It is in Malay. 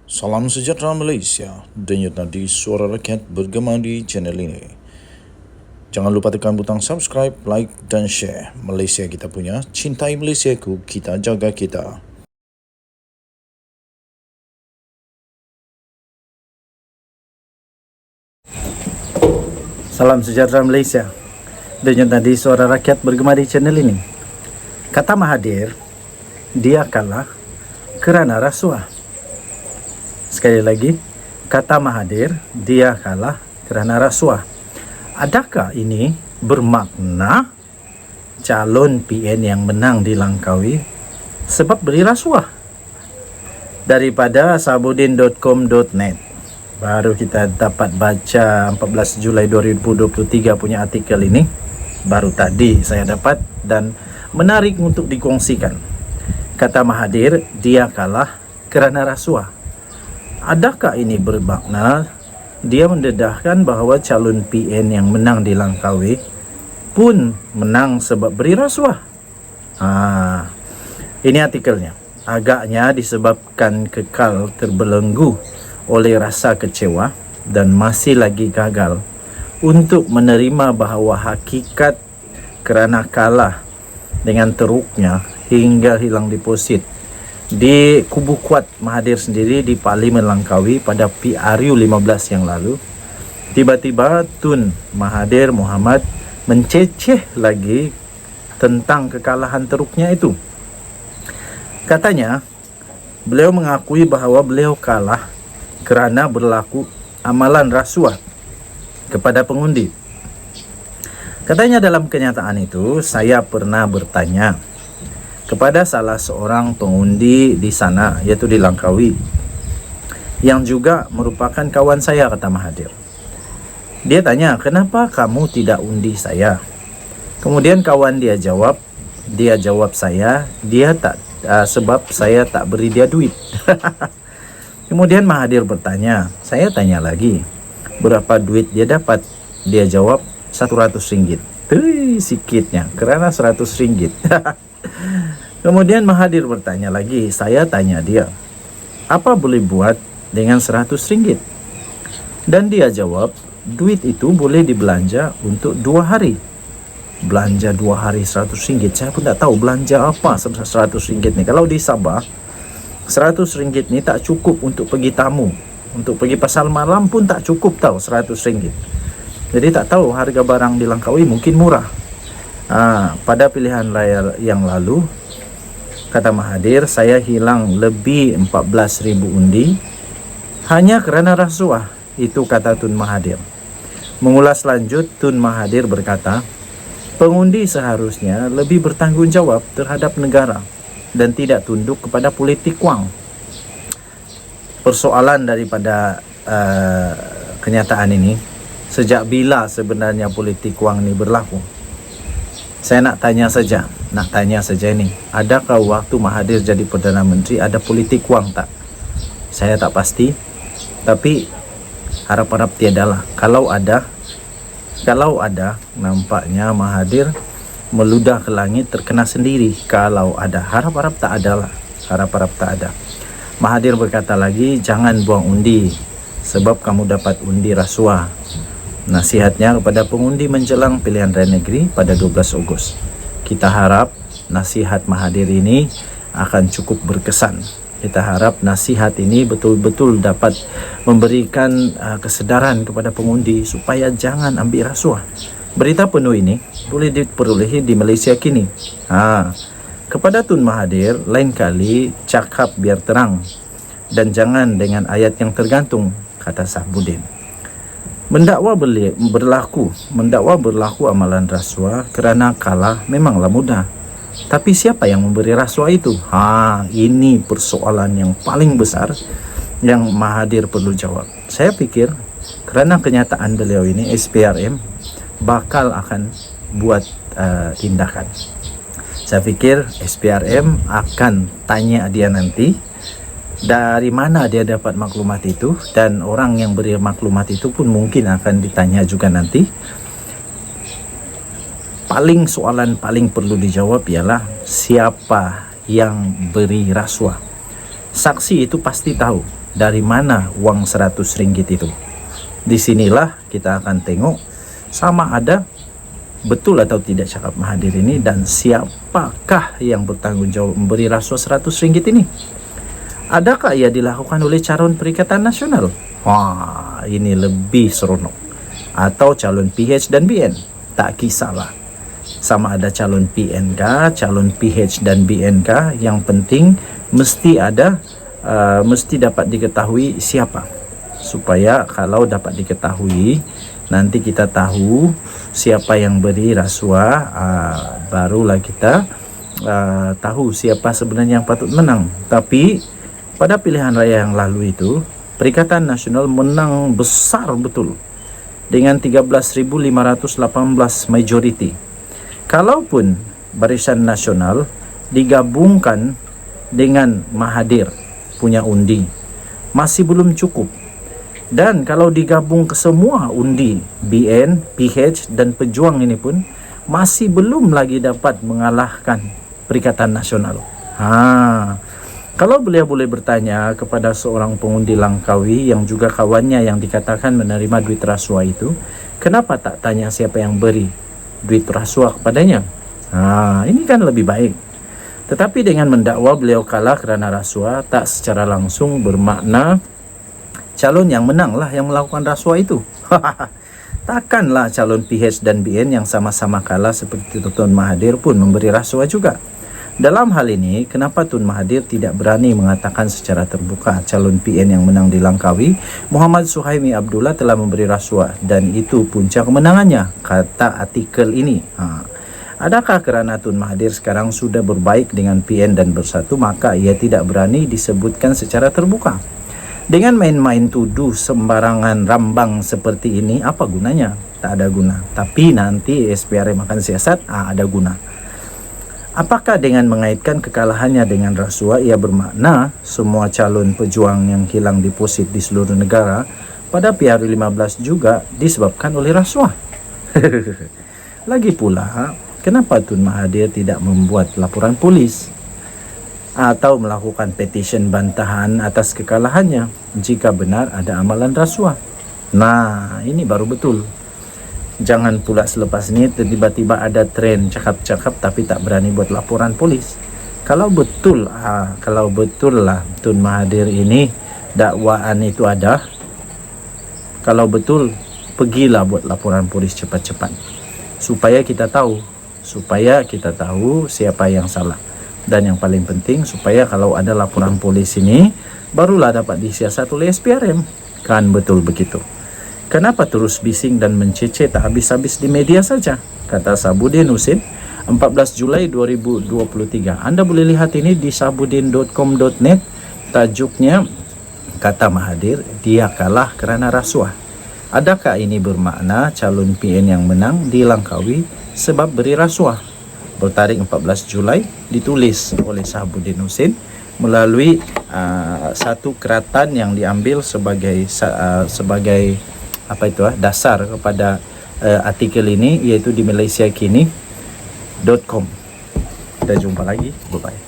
Salam sejahtera Malaysia, denyut nadi suara rakyat bergema di channel ini. Jangan lupa tekan butang subscribe, like dan share. Malaysia kita punya, cintai Malaysiaku, kita jaga kita. Salam sejahtera Malaysia, denyut nadi suara rakyat bergema di channel ini. Kata Mahathir, dia kalah kerana rasuah. Sekali lagi, kata Mahathir, dia kalah kerana rasuah. Adakah ini bermakna calon PN yang menang di Langkawi sebab beri rasuah? Daripada sabudin.com.net, baru kita dapat baca 14 Julai 2023 punya artikel ini. Baru tadi saya dapat dan menarik untuk dikongsikan. Kata Mahathir, dia kalah kerana rasuah. Adakah ini bermakna dia mendedahkan bahawa calon PN yang menang di Langkawi pun menang sebab beri rasuah? Ini artikelnya. Agaknya disebabkan kekal terbelenggu oleh rasa kecewa dan masih lagi gagal untuk menerima bahawa hakikat kerana kalah dengan teruknya hingga hilang deposit di kubu kuat Mahathir sendiri di Parlimen Langkawi pada PRU 15 yang lalu, tiba-tiba Tun Mahathir Mohamad menceceh lagi tentang kekalahan teruknya itu. Katanya, beliau mengakui bahawa beliau kalah kerana berlaku amalan rasuah kepada pengundi. Katanya dalam kenyataan itu, saya pernah bertanya kepada salah seorang pengundi di sana, iaitu di Langkawi, yang juga merupakan kawan saya, kata Mahathir. Dia tanya, kenapa kamu tidak undi saya? Kemudian kawan dia jawab saya, sebab saya tak beri dia duit. Kemudian Mahathir bertanya, saya tanya lagi, berapa duit dia dapat? Dia jawab, RM100. Sikitnya, kerana RM100. Kemudian Mahathir bertanya lagi, saya tanya dia, apa boleh buat dengan RM100? Dan dia jawab, duit itu boleh dibelanja untuk 2 hari. Belanja 2 hari RM100, saya pun tak tahu belanja apa RM100 ni. Kalau di Sabah, RM100 ni tak cukup untuk pergi tamu. Untuk pergi pasar malam pun tak cukup tahu RM100. Jadi tak tahu harga barang di Langkawi mungkin murah. Pada pilihan raya yang lalu, kata Mahathir, saya hilang lebih 14,000 undi hanya kerana rasuah. Itu kata Tun Mahathir. Mengulas lanjut, Tun Mahathir berkata, pengundi seharusnya lebih bertanggungjawab terhadap negara dan tidak tunduk kepada politik wang. Persoalan daripada kenyataan ini, sejak bila sebenarnya politik wang ini berlaku? Saya nak tanya saja ini, adakah waktu Mahathir jadi Perdana Menteri ada politik wang tak? Saya tak pasti, tapi harap-harap tiadalah. Kalau ada, nampaknya Mahathir meludah ke langit terkena sendiri. Kalau ada, harap-harap tak ada lah. Harap-harap tak ada. Mahathir berkata lagi, jangan buang undi sebab kamu dapat undi rasuah. Nasihatnya kepada pengundi menjelang pilihan raya negeri pada 12 Ogos. Kita harap nasihat Mahathir ini akan cukup berkesan. Kita harap nasihat ini betul-betul dapat memberikan kesedaran kepada pengundi supaya jangan ambil rasuah. Berita penuh ini boleh diperolehi di Malaysia kini. Kepada Tun Mahathir, lain kali cakap biar terang dan jangan dengan ayat yang tergantung, kata Sahbudin. Mendakwa berlaku amalan rasuah kerana kalah memanglah mudah. Tapi siapa yang memberi rasuah itu? Ini persoalan yang paling besar yang Mahathir perlu jawab. Saya fikir kerana kenyataan beliau ini, SPRM bakal akan buat tindakan. Saya fikir SPRM akan tanya dia nanti dari mana dia dapat maklumat itu, dan orang yang beri maklumat itu pun mungkin akan ditanya juga nanti. Soalan paling perlu dijawab ialah siapa yang beri rasuah. Saksi itu pasti tahu dari mana uang 100 ringgit itu. Disinilah kita akan tengok sama ada betul atau tidak cakap Mahathir ini, dan siapakah yang bertanggung jawab memberi rasuah 100 ringgit ini. Adakah ia dilakukan oleh calon Perikatan Nasional? Wah, ini lebih seronok. Atau calon PH dan BN? Tak kisahlah. Sama ada calon PN kah, calon PH dan BN kah, yang penting mesti ada, mesti dapat diketahui siapa. Supaya kalau dapat diketahui, nanti kita tahu siapa yang beri rasuah, barulah kita tahu siapa sebenarnya yang patut menang. Tapi pada pilihan raya yang lalu itu, Perikatan Nasional menang besar betul dengan 13.518 majority. Kalaupun Barisan Nasional digabungkan dengan Mahathir punya undi, masih belum cukup. Dan kalau digabung ke semua undi BN, PH dan Pejuang ini pun masih belum lagi dapat mengalahkan Perikatan Nasional. Kalau beliau boleh bertanya kepada seorang pengundi Langkawi yang juga kawannya yang dikatakan menerima duit rasuah itu, kenapa tak tanya siapa yang beri duit rasuah kepadanya? Ini kan lebih baik. Tetapi dengan mendakwa beliau kalah kerana rasuah, tak secara langsung bermakna calon yang menanglah yang melakukan rasuah itu. Takkanlah calon PH dan BN yang sama-sama kalah seperti Tun Mahathir pun memberi rasuah juga. Dalam hal ini, kenapa Tun Mahathir tidak berani mengatakan secara terbuka calon PN yang menang di Langkawi, Muhammad Suhaimi Abdullah, telah memberi rasuah dan itu punca kemenangannya, kata artikel ini. Adakah kerana Tun Mahathir sekarang sudah berbaik dengan PN dan bersatu, maka ia tidak berani disebutkan secara terbuka? Dengan main-main tuduh sembarangan rambang seperti ini, apa gunanya? Tak ada guna. Tapi nanti SPRM akan siasat, ada guna. Apakah dengan mengaitkan kekalahannya dengan rasuah, ia bermakna semua calon pejuang yang hilang deposit di seluruh negara pada PR15 juga disebabkan oleh rasuah? Lagi pula, kenapa Tun Mahathir tidak membuat laporan polis atau melakukan petition bantahan atas kekalahannya jika benar ada amalan rasuah? Nah, ini baru betul. Jangan pula selepas ini tiba-tiba ada tren cakap-cakap tapi tak berani buat laporan polis. Kalau betul lah Tun Mahathir ini dakwaan itu ada, kalau betul pergilah buat laporan polis cepat-cepat supaya kita tahu siapa yang salah. Dan yang paling penting supaya kalau ada laporan polis ini barulah dapat disiasat oleh SPRM. Kan betul begitu. Kenapa terus bising dan mencece tak habis-habis di media saja? Kata Sabudin Husin, 14 Julai 2023. Anda boleh lihat ini di sabudin.com.net. Tajuknya, kata Mahathir, dia kalah kerana rasuah. Adakah ini bermakna calon PN yang menang di Langkawi sebab beri rasuah? Bertarikh 14 Julai, ditulis oleh Sabudin Husin melalui satu keratan yang diambil sebagai dasar kepada artikel ini, iaitu di malaysiakini.com. Kita jumpa lagi, bye bye.